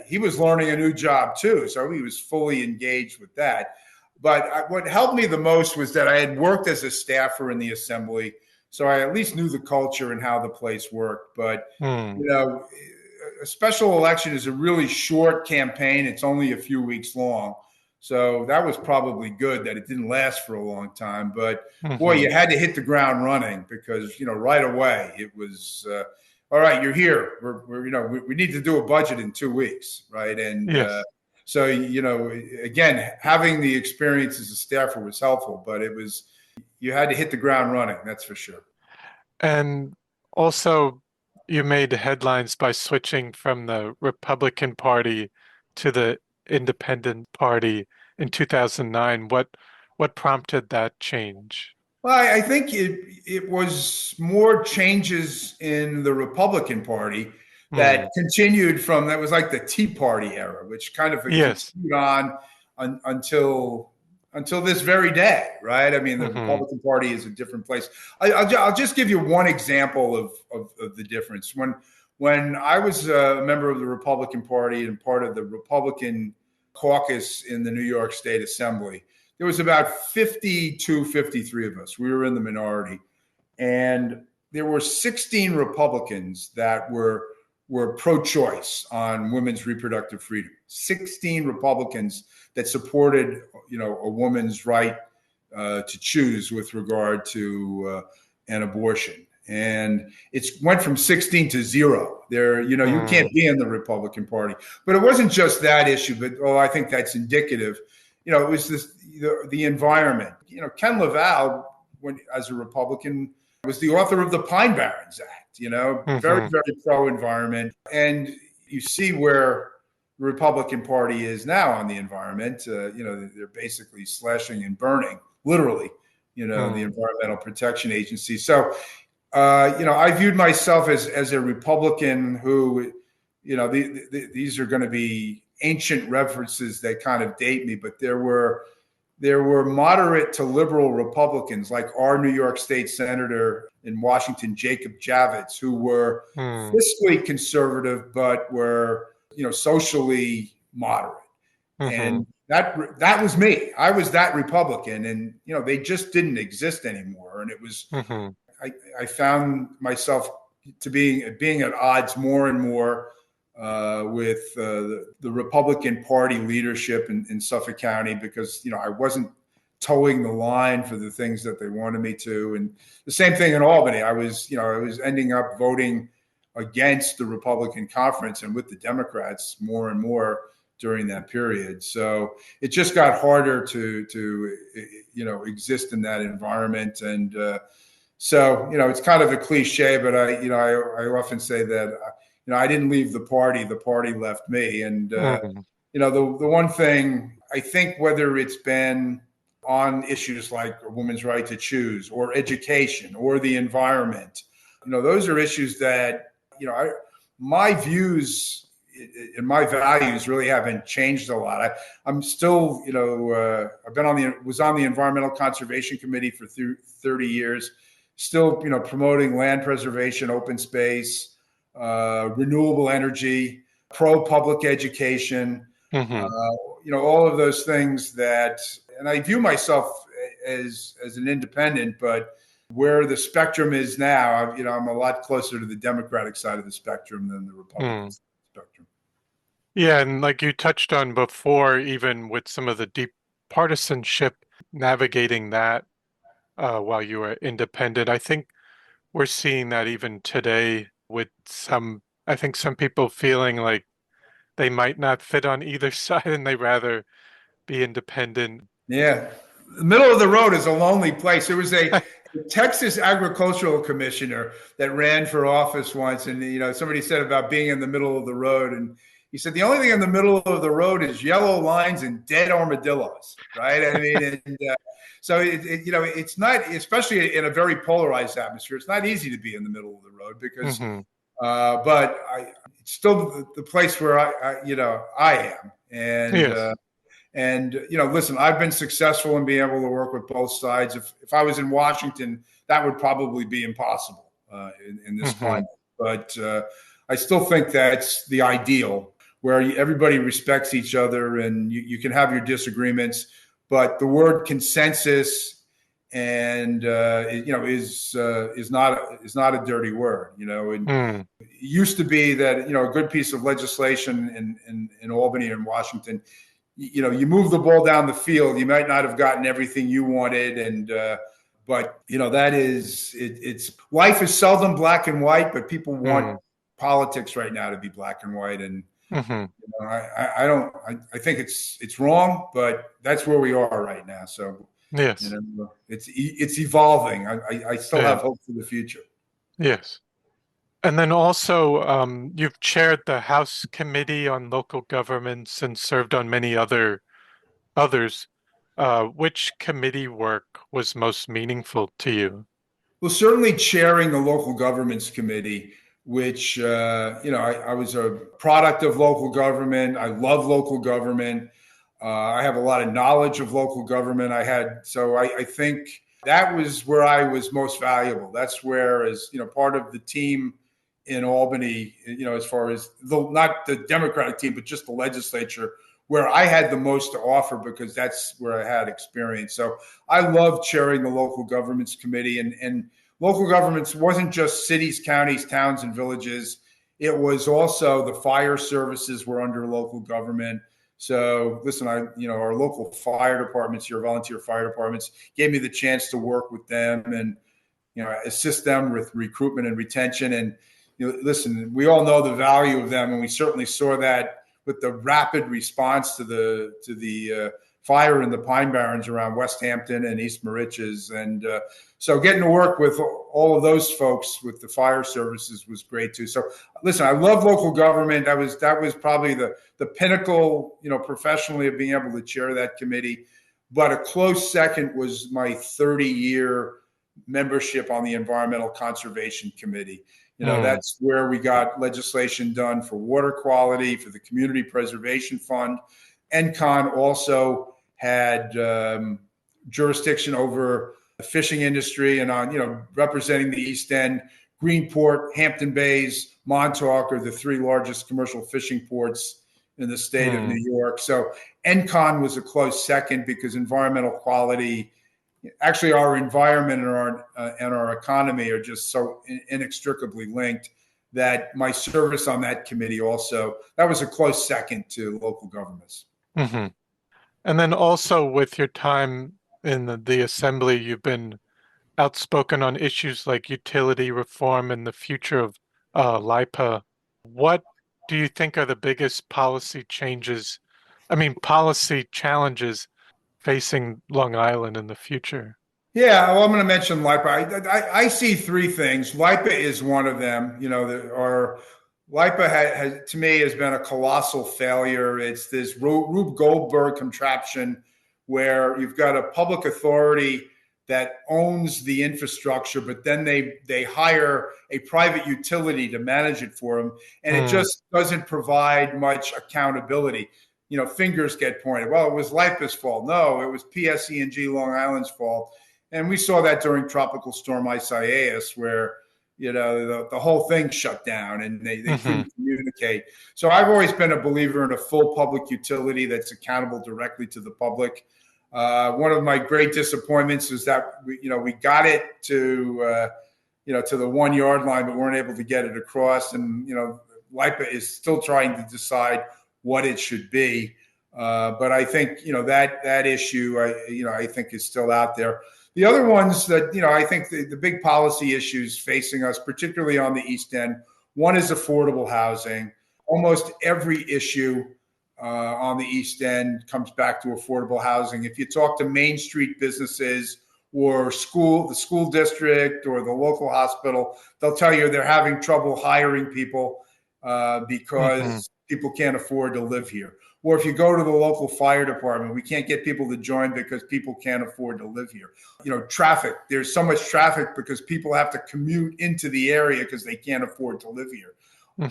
he was learning a new job too. So he was fully engaged with that. But what helped me the most was that I had worked as a staffer in the assembly. So I at least knew the culture and how the place worked. But, Hmm. a special election is a really short campaign. It's only a few weeks long. So that was probably good that it didn't last for a long time. But boy, Hmm. you had to hit the ground running because, right away it was, all right, you're here. We need to do a budget in 2 weeks. Right. And, Yes. so, again, having the experience as a staffer was helpful, but you had to hit the ground running. That's for sure. And also, you made headlines by switching from the Republican Party to the Independent Party in 2009. What prompted that change? Well, I think it was more changes in the Republican Party Hmm. that continued from that was like the Tea Party era, which kind of Yes. continued on until this very day, right? I mean, the Hmm. Republican Party is a different place. I'll just give you one example of the difference. When I was a member of the Republican Party and part of the Republican caucus in the New York State Assembly, there was about 52, 53 of us. We were in the minority. And there were 16 Republicans that were pro-choice on women's reproductive freedom. 16 Republicans that supported, a woman's right to choose with regard to an abortion. And it went from 16 to zero. You can't Hmm. be in the Republican Party. But it wasn't just that issue, but I think that's indicative. It was the environment. Ken LaValle, when as a Republican, was the author of the Pine Barrens Act. Very, Hmm. very pro environment. And you see where the Republican Party is now on the environment. They're basically slashing and burning, literally. The Hmm. Environmental Protection Agency. So, I viewed myself as a Republican who, these are going to be ancient references that kind of date me, but there were moderate to liberal Republicans like our New York State Senator in Washington, Jacob Javits, who were Hmm. fiscally conservative but were, socially moderate. Hmm. And that was me. I was that Republican, and they just didn't exist anymore. And it was Hmm. I found myself to being at odds more and more with the Republican Party leadership in Suffolk County because I wasn't towing the line for the things that they wanted me to, and the same thing in Albany. I was ending up voting against the Republican conference and with the Democrats more and more during that period. So it just got harder to exist in that environment and. So, it's kind of a cliche, but I often say that, I didn't leave the party left me. And, Hmm. the one thing I think, whether it's been on issues like a woman's right to choose or education or the environment, those are issues that, my views and my values really haven't changed a lot. I'm still, was on the Environmental Conservation Committee for 30 years, still, promoting land preservation, open space, renewable energy, pro public education, uh, Hmm. all of those things and I view myself as an independent, but where the spectrum is now, I'm a lot closer to the Democratic side of the spectrum than the Republican Hmm. side of the spectrum. Yeah, and like you touched on before, even with some of the deep partisanship, navigating that while you were independent, I think we're seeing that even today with I think some people feeling like they might not fit on either side and they rather be independent. Yeah. The middle of the road is a lonely place. There was a Texas agricultural commissioner that ran for office once, and somebody said about being in the middle of the road, and he said the only thing in the middle of the road is yellow lines and dead armadillos, right? I mean, and so it's not, especially in a very polarized atmosphere. It's not easy to be in the middle of the road because, but it's still the place where I am, and. Yes. And, listen, I've been successful in being able to work with both sides. If I was in Washington, that would probably be impossible in this climate. But I still think that's the ideal, where everybody respects each other and you can have your disagreements. But the word consensus and, is not a dirty word, And it used to be that, a good piece of legislation in Albany and Washington, you move the ball down the field, you might not have gotten everything you wanted. And, but that is, it's life is seldom black and white, but people want politics right now to be black and white. And I think it's wrong, but that's where we are right now. So yes, it's evolving. I still have hope for the future. Yes. And then also, you've chaired the House Committee on Local Governments and served on many others. Which committee work was most meaningful to you? Well, certainly chairing the Local Governments Committee, which, I was a product of local government. I love local government. I have a lot of knowledge of local government. So I think that was where I was most valuable. That's where, as part of the team in Albany, as far as not the Democratic team, but just the legislature, where I had the most to offer because that's where I had experience. So I love chairing the Local Governments Committee, and local governments wasn't just cities, counties, towns, and villages. It was also the fire services were under local government. So listen, our local fire departments, your volunteer fire departments, gave me the chance to work with them and, assist them with recruitment and retention. And, listen, we all know the value of them, and we certainly saw that with the rapid response to the fire in the Pine Barrens around West Hampton and East Moriches. And so getting to work with all of those folks with the fire services was great too. So listen, I love local government. That was probably the pinnacle, professionally, of being able to chair that committee. But a close second was my 30-year membership on the Environmental Conservation Committee. That's where we got legislation done for water quality, for the Community Preservation Fund. ENCON also had jurisdiction over the fishing industry and on, representing the East End. Greenport, Hampton Bays, Montauk are the three largest commercial fishing ports in the state of New York. So ENCON was a close second because environmental quality, actually our environment and our economy are just so inextricably linked that my service on that committee also, that was a close second to local governments. And then also with your time in the Assembly, you've been outspoken on issues like utility reform and the future of LIPA. What do you think are the biggest policy challenges facing Long Island in the future? Yeah, well, I'm going to mention LIPA. I see three things. LIPA is one of them. LIPA has, to me, has been a colossal failure. It's this Rube Goldberg contraption where you've got a public authority that owns the infrastructure, but then they hire a private utility to manage it for them, and it just doesn't provide much accountability. Fingers get pointed. Well, it was LIPA's fault. No, it was PSE&G Long Island's fault. And we saw that during Tropical Storm Isaias, where the whole thing shut down and they couldn't communicate. So I've always been a believer in a full public utility that's accountable directly to the public. One of my great disappointments is that we got it to the 1 yard line, but weren't able to get it across. And LIPA is still trying to decide what it should be. But I think that issue I think is still out there. The other ones that, I think the big policy issues facing us, particularly on the East End, one is affordable housing. almost every issue on the East End comes back to affordable housing. If you talk to Main Street businesses or the school district or the local hospital, they'll tell you they're having trouble hiring people because people can't afford to live here. Or if you go to the local fire department, we can't get people to join because people can't afford to live here. Traffic. There's so much traffic because people have to commute into the area because they can't afford to live here.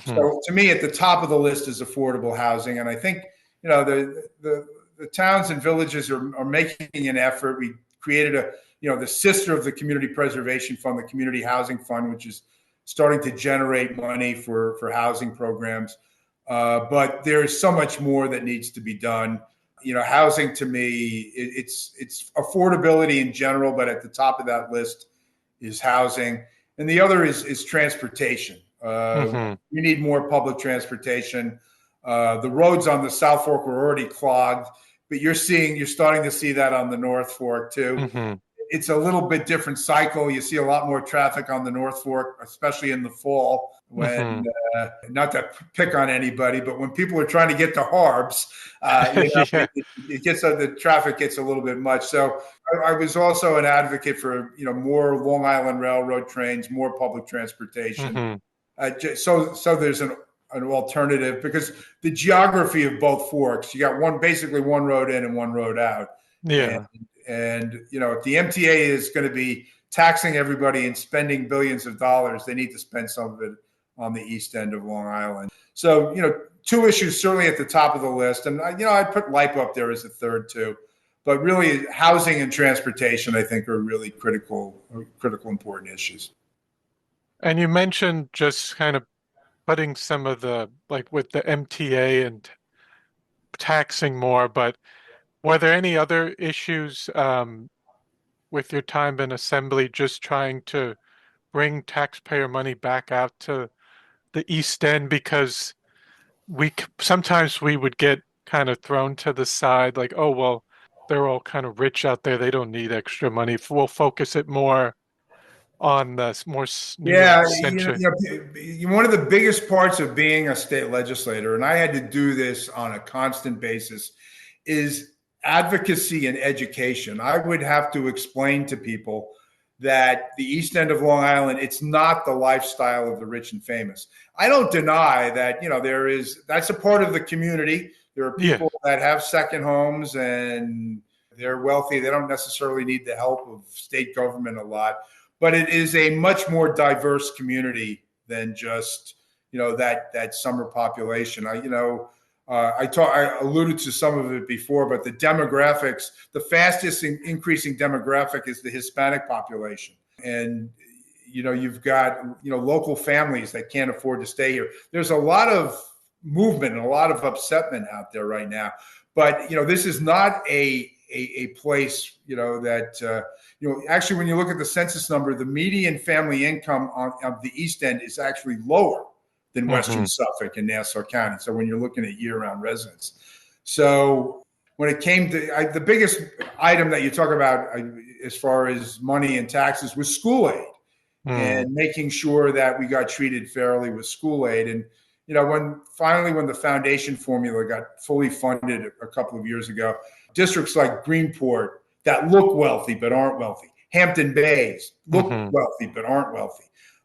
So to me, at the top of the list is affordable housing. And I think, the towns and villages are making an effort. We created the sister of the Community Preservation Fund, the Community Housing Fund, which is starting to generate money for housing programs. But there's so much more that needs to be done. Housing to me, it's affordability in general, but at the top of that list is housing. And the other is transportation. We need more public transportation. The roads on the South Fork were already clogged, but you're starting to see that on the North Fork too. It's a little bit different cycle. You see a lot more traffic on the North Fork, especially in the fall when, not to pick on anybody, but when people are trying to get to Harbs, the traffic gets a little bit much. So I was also an advocate for, more Long Island Railroad trains, more public transportation. So there's an alternative because the geography of both forks, you got basically one road in and one road out. Yeah. And if the MTA is going to be taxing everybody and spending billions of dollars, they need to spend some of it on the East End of Long Island. So, two issues certainly at the top of the list. And, I'd put LIPE up there as a third too. But really, housing and transportation, I think, are really critical, important issues. And you mentioned just kind of putting some of with the MTA and taxing more, but were there any other issues with your time in Assembly just trying to bring taxpayer money back out to the East End? Because sometimes we would get kind of thrown to the side, like, oh, well, they're all kind of rich out there. They don't need extra money. We'll focus it more on the more New York centric. One of the biggest parts of being a state legislator, and I had to do this on a constant basis, is advocacy and education. I would have to explain to people that the East End of Long Island, it's not the lifestyle of the rich and famous. I don't deny that, that's a part of the community. There are people that have second homes and they're wealthy. They don't necessarily need the help of state government a lot, but it is a much more diverse community than just, that summer population. I alluded to some of it before, but the demographics, the fastest increasing demographic is the Hispanic population. And, you've got, local families that can't afford to stay here. There's a lot of movement and a lot of upsetment out there right now. But, this is not a place, that, actually, when you look at the census number, the median family income of the East End is actually lower than Western Suffolk and Nassau County. So when you're looking at year-round residents. So when it came to the biggest item that you talk about as far as money and taxes was school aid and making sure that we got treated fairly with school aid. And, when the foundation formula got fully funded a couple of years ago, districts like Greenport that look wealthy but aren't wealthy, Hampton Bays look wealthy but aren't wealthy.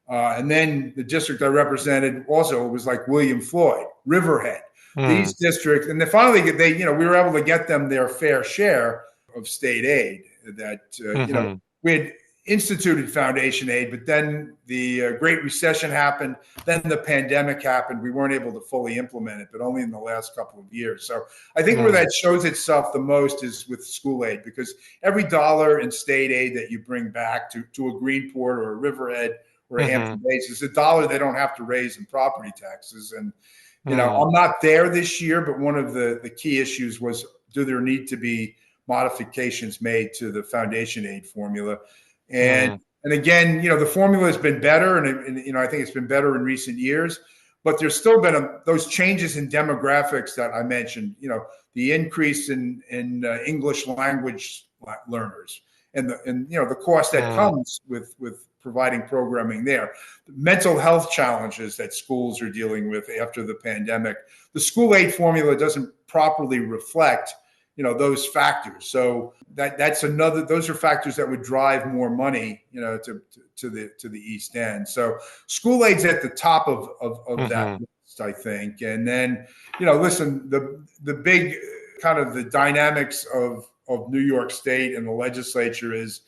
And then the district I represented also was like William Floyd, Riverhead. These districts, and then finally we were able to get them their fair share of state aid. That we had instituted foundation aid, but then the Great Recession happened. Then the pandemic happened. We weren't able to fully implement it, but only in the last couple of years. So I think where that shows itself the most is with school aid, because every dollar in state aid that you bring back to a Greenport or a Riverhead or a Hampton Bays is a dollar they don't have to raise in property taxes. And, I'm not there this year, but one of the key issues was, do there need to be modifications made to the foundation aid formula? And again, the formula has been better, and I think it's been better in recent years, but there's still been those changes in demographics that I mentioned, the increase in English language learners and the cost that comes with providing programming there. The mental health challenges that schools are dealing with after the pandemic. The school aid formula doesn't properly reflect those factors. So that's another. Those are factors that would drive more money, to the East End. So school aid's at the top of that list, I think. And then, listen, the big kind of the dynamics of New York State and the legislature is,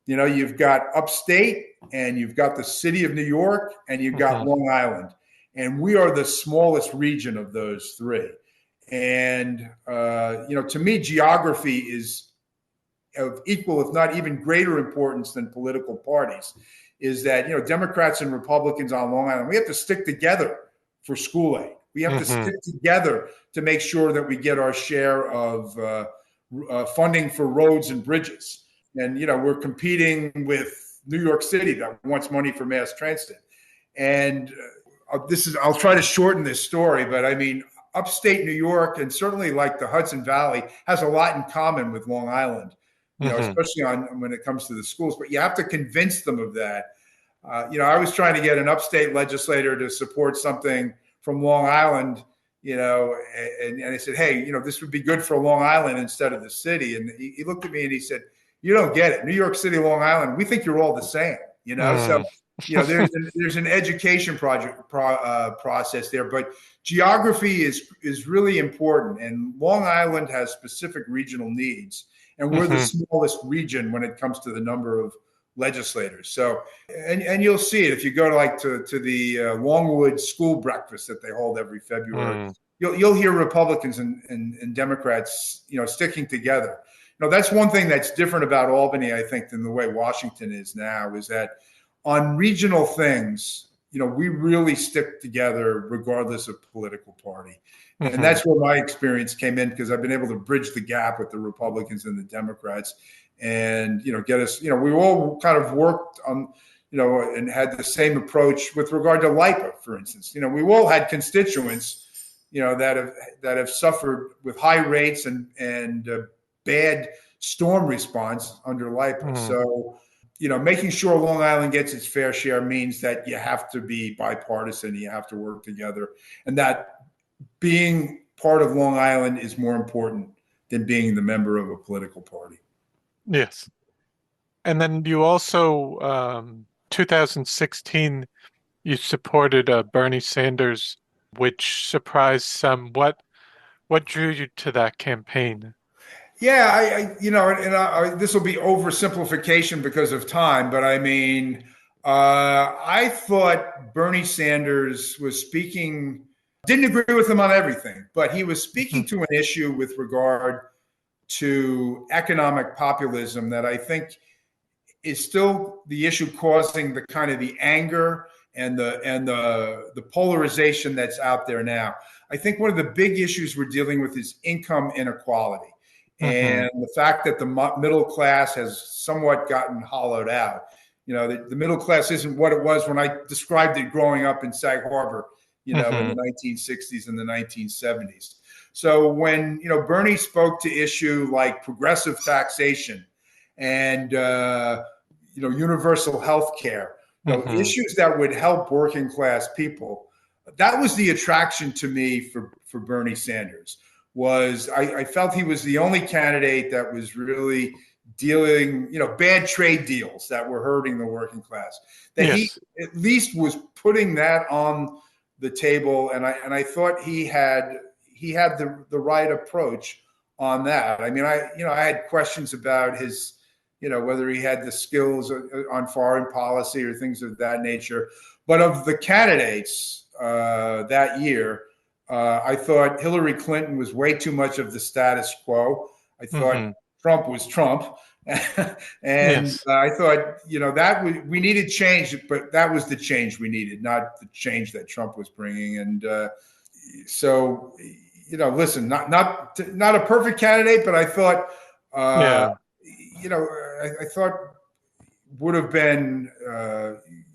you've got upstate and you've got the city of New York and you've got Long Island, and we are the smallest region of those three. And, to me, geography is of equal, if not even greater importance than political parties, is that, Democrats and Republicans on Long Island, we have to stick together for school aid. We have to stick together to make sure that we get our share of funding for roads and bridges. And, we're competing with New York City that wants money for mass transit. And I'll try to shorten this story, but I mean, upstate New York, and certainly like the Hudson Valley, has a lot in common with Long Island, especially when it comes to the schools. But you have to convince them of that. I was trying to get an upstate legislator to support something from Long Island, and I said, hey, this would be good for Long Island instead of the city. And he looked at me and he said, you don't get it. New York City, Long Island, we think you're all the same, So, there's an education process there, but geography is really important. And Long Island has specific regional needs, and we're the smallest region when it comes to the number of legislators. So, and you'll see it if you go to the Longwood school breakfast that they hold every February. You'll hear Republicans and Democrats, sticking together. That's one thing that's different about Albany, I think, than the way Washington is now, is that on regional things, we really stick together regardless of political party. And that's where my experience came in, because I've been able to bridge the gap with the Republicans and the Democrats and, get us, we all kind of worked on, and had the same approach with regard to LIPA, for instance. We all had constituents, that have suffered with high rates and bad storm response under LIPA. So, making sure Long Island gets its fair share means that you have to be bipartisan, you have to work together, and that being part of Long Island is more important than being the member of a political party. Yes. And then you also, 2016, you supported Bernie Sanders, which surprised some. What drew you to that campaign? Yeah, this will be oversimplification because of time, but I mean, I thought Bernie Sanders was speaking, didn't agree with him on everything, but he was speaking to an issue with regard to economic populism that I think is still the issue causing the kind of the anger and the polarization that's out there now. I think one of the big issues we're dealing with is income inequality. And the fact that the middle class has somewhat gotten hollowed out. The middle class isn't what it was when I described it growing up in Sag Harbor, in the 1960s and the 1970s. So when, Bernie spoke to issue like progressive taxation and, universal health care, issues that would help working class people, that was the attraction to me for Bernie Sanders. I felt he was the only candidate that was really dealing, bad trade deals that were hurting the working class. That he at least was putting that on the table, and I thought he had the right approach on that. I mean, I had questions about his, whether he had the skills on foreign policy or things of that nature. But of the candidates that year, I thought Hillary Clinton was way too much of the status quo. I thought Trump was Trump. And I thought, that we needed change, but that was the change we needed, not the change that Trump was bringing. And so, listen, not a perfect candidate, but I thought, I thought would have been,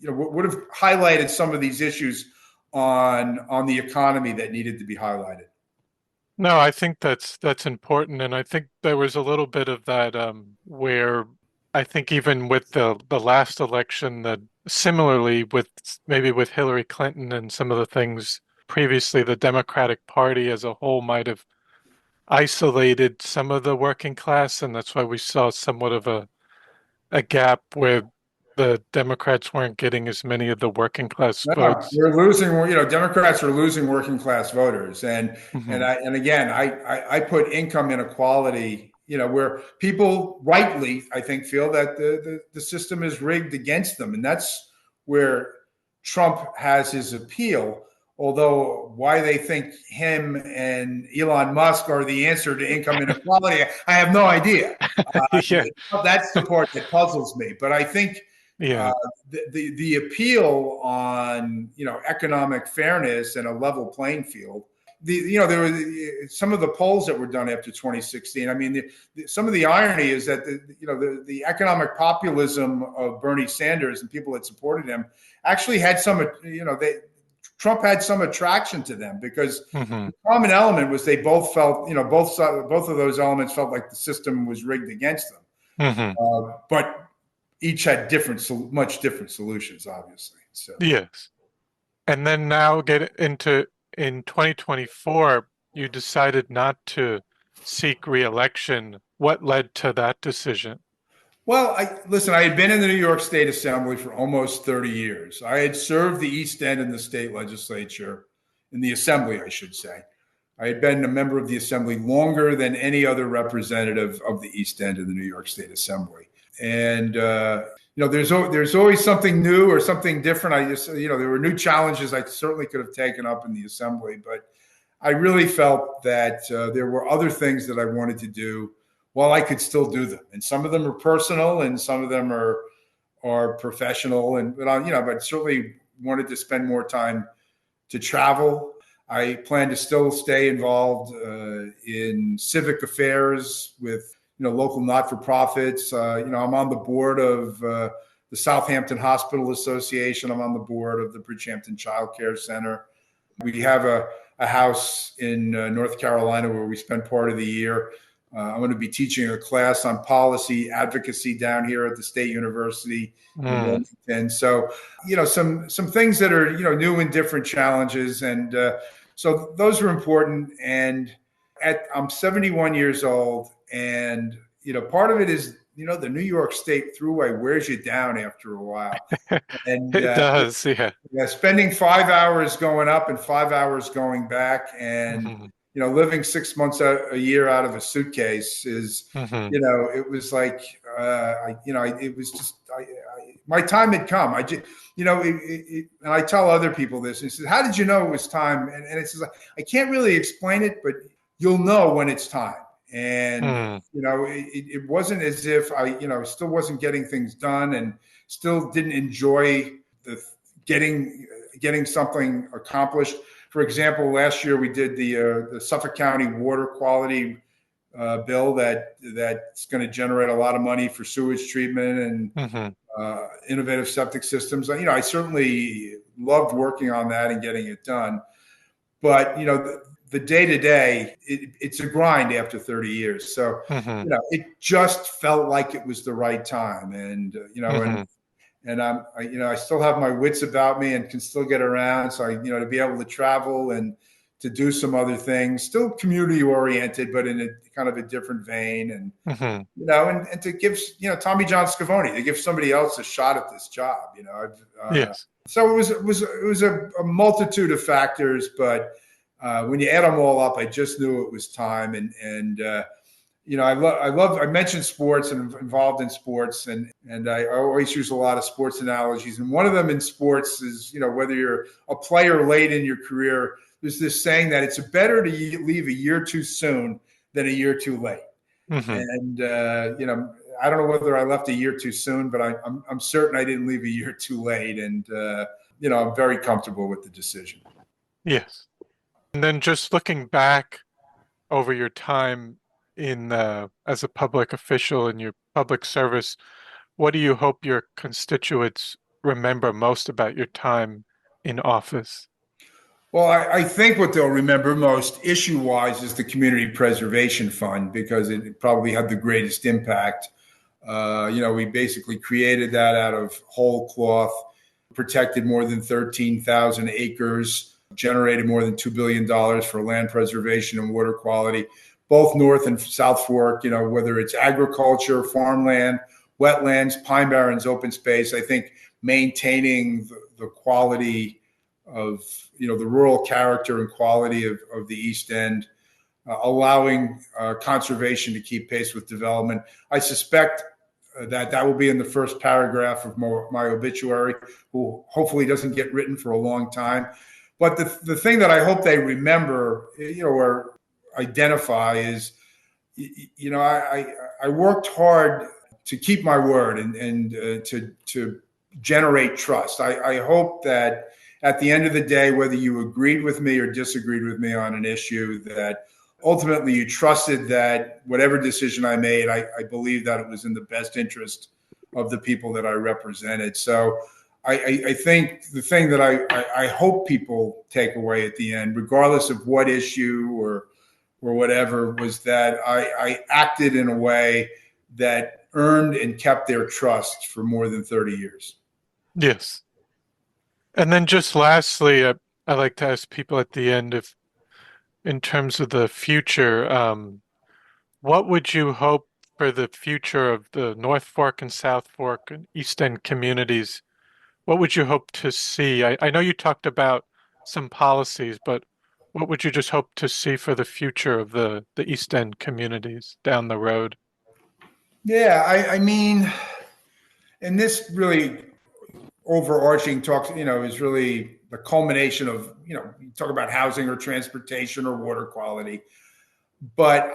would have highlighted some of these issues on the economy that needed to be highlighted. No, I think that's important, and I think there was a little bit of that where I think even with the last election, that similarly with maybe with Hillary Clinton and some of the things previously, the Democratic Party as a whole might have isolated some of the working class, and that's why we saw somewhat of a gap where the Democrats weren't getting as many of the working class No, votes. we're losing. Democrats are losing working class voters, and Hmm. and I and again, I put income inequality. Where people rightly, I think, feel that the system is rigged against them, and that's where Trump has his appeal. Although why they think him and Elon Musk are the answer to income inequality, I have no idea. Yeah, That's the part that puzzles me. But I think uh, yeah, the appeal on economic fairness and a level playing field. There were some of the polls that were done after 2016. I mean, some of the irony is that the economic populism of Bernie Sanders and people that supported him actually had some Trump had some attraction to them because hmm, the common element was they both felt both of those elements felt like the system was rigged against them. hmm, But each had much different solutions, obviously. So, yes. And then now get into in 2024, you decided not to seek re-election. What led to that decision? well, listen. I had been in the New York State Assembly for almost 30 years. I had served the East End in the state legislature, in the Assembly, I should say. I had been a member of the Assembly longer than any other representative of the East End in the New York State Assembly. And there's always something new or something different. I just there were new challenges I certainly could have taken up in the Assembly, but I really felt that there were other things that I wanted to do while I could still do them. And some of them are personal, and some of them are professional. And but certainly wanted to spend more time to travel. I plan to still stay involved in civic affairs with local not-for-profits. I'm on the board of the Southampton Hospital Association. I'm on the board of the Bridgehampton Child Care Center. We have a house in North Carolina where we spend part of the year. I'm going to be teaching a class on policy advocacy down here at the State University in Mm, Wilmington. So, some things that are new and different challenges, and so those are important. And I'm 71 years old, and part of it is the New York State Thruway wears you down after a while, and it does, yeah. spending 5 hours going up and 5 hours going back, and Hmm, living 6 months a year out of a suitcase is, hmm, it was like, it was just, my time had come. I just, and I tell other people this. And he says, "How did you know it was time?" And it's just like, I can't really explain it, but you'll know when it's time. And mm, it wasn't as if I, still wasn't getting things done, and still didn't enjoy the getting something accomplished. For example, last year we did the Suffolk County water quality bill that's going to generate a lot of money for sewage treatment and hmm, innovative septic systems. I certainly loved working on that and getting it done. But the day to day, it's a grind after 30 years. So hmm, it just felt like it was the right time, and hmm, and I still have my wits about me and can still get around. So to be able to travel and to do some other things, still community oriented, but in a kind of a different vein, and hmm, and to give Tommy John Scavone, to give somebody else a shot at this job. yes. So it was a multitude of factors, but when you add them all up, I just knew it was time, and I mentioned sports and involved in sports, and I always use a lot of sports analogies. And one of them in sports is, whether you're a player late in your career, there's this saying that it's better to leave a year too soon than a year too late. Hmm, And I don't know whether I left a year too soon, but I'm certain I didn't leave a year too late. And I'm very comfortable with the decision. yes. And then just looking back over your time in as a public official in your public service, what do you hope your constituents remember most about your time in office? Well, I think what they'll remember most issue-wise is the Community Preservation Fund, because it probably had the greatest impact We basically created that out of whole cloth, protected more than 13,000 acres, generated more than $2 billion for land preservation and water quality, both North and South Fork, whether it's agriculture, farmland, wetlands, pine barrens, open space. I think maintaining the quality of, the rural character and quality of the East End, allowing conservation to keep pace with development. I suspect that will be in the first paragraph of my obituary, who hopefully doesn't get written for a long time. But the thing that I hope they remember, or identify is, I worked hard to keep my word and to generate trust. I hope that at the end of the day, whether you agreed with me or disagreed with me on an issue, that ultimately you trusted that whatever decision I made, I believe that it was in the best interest of the people that I represented. So I think the thing that I hope people take away at the end, regardless of what issue or whatever, was that I acted in a way that earned and kept their trust for more than 30 years. Yes. And then just lastly, I like to ask people at the end, if in terms of the future, what would you hope for the future of the North Fork and South Fork and East End communities? What would you hope to see? I know you talked about some policies, but what would you just hope to see for the future of the East End communities down the road? Yeah, I mean, and this really overarching talk, is really the culmination of, you talk about housing or transportation or water quality. But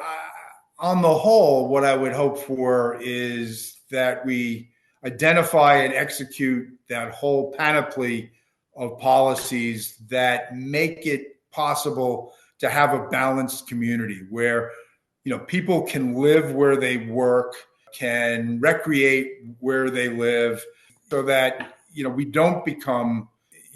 on the whole, what I would hope for is that we identify and execute that whole panoply of policies that make it possible to have a balanced community where, people can live where they work, can recreate where they live, so that, we don't become,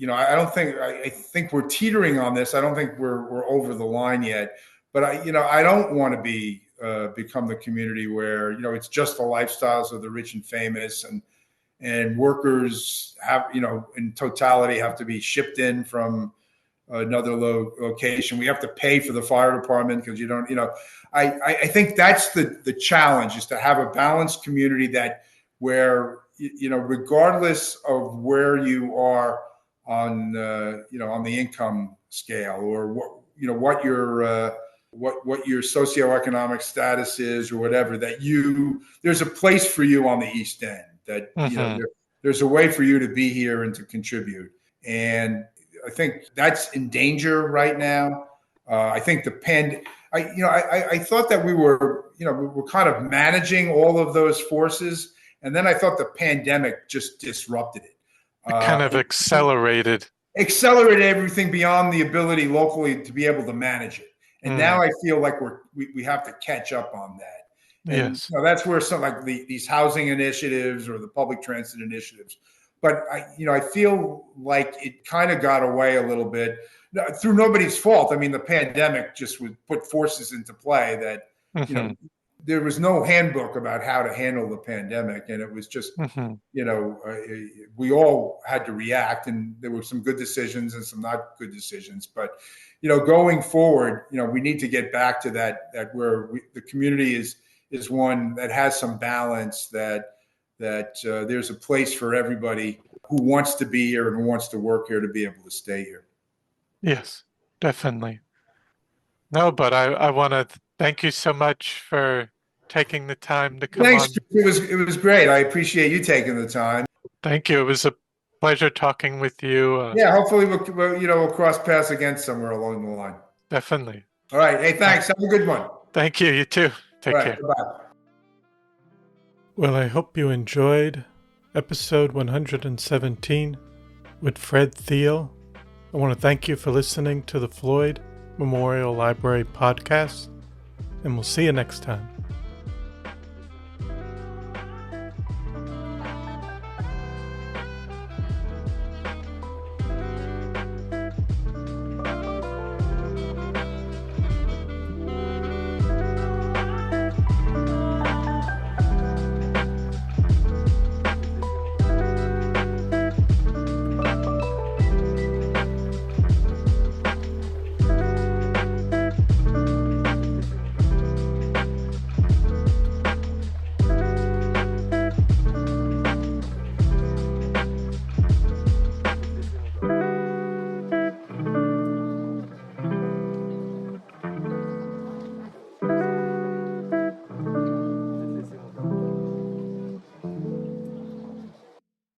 I think we're teetering on this. I don't think we're over the line yet, but I don't want to become the community where, it's just the lifestyles of the rich and famous, and workers have, in totality have to be shipped in from another location. We have to pay for the fire department because you don't, I think that's the challenge, is to have a balanced community that where, regardless of where you are on, on the income scale, or what your socioeconomic status is or whatever, that there's a place for you on the East End, that, there's a way for you to be here and to contribute. And I think that's in danger right now. I think I thought that we were kind of managing all of those forces. And then I thought the pandemic just disrupted it. It kind of accelerated everything beyond the ability locally to be able to manage it. And now I feel like we have to catch up on that. And yes. That's where some like these housing initiatives or the public transit initiatives. But I feel like it kind of got away a little bit through nobody's fault. I mean, the pandemic just would put forces into play that, there was no handbook about how to handle the pandemic. And it was just, we all had to react, and there were some good decisions and some not good decisions. But, going forward, we need to get back to that where the community is one that has some balance, that there's a place for everybody who wants to be here and who wants to work here to be able to stay here. Yes, definitely. No, but I want to thank you so much for taking the time to come on. Thanks. It was great. I appreciate you taking the time. Thank you. It was a pleasure talking with you. Yeah, hopefully we'll cross paths again somewhere along the line. Definitely. All right. Hey, thanks. Have a good one. Thank you. You too. Take care. Bye. Well, I hope you enjoyed episode 117 with Fred Thiele. I want to thank you for listening to the Floyd Memorial Library podcast, and we'll see you next time.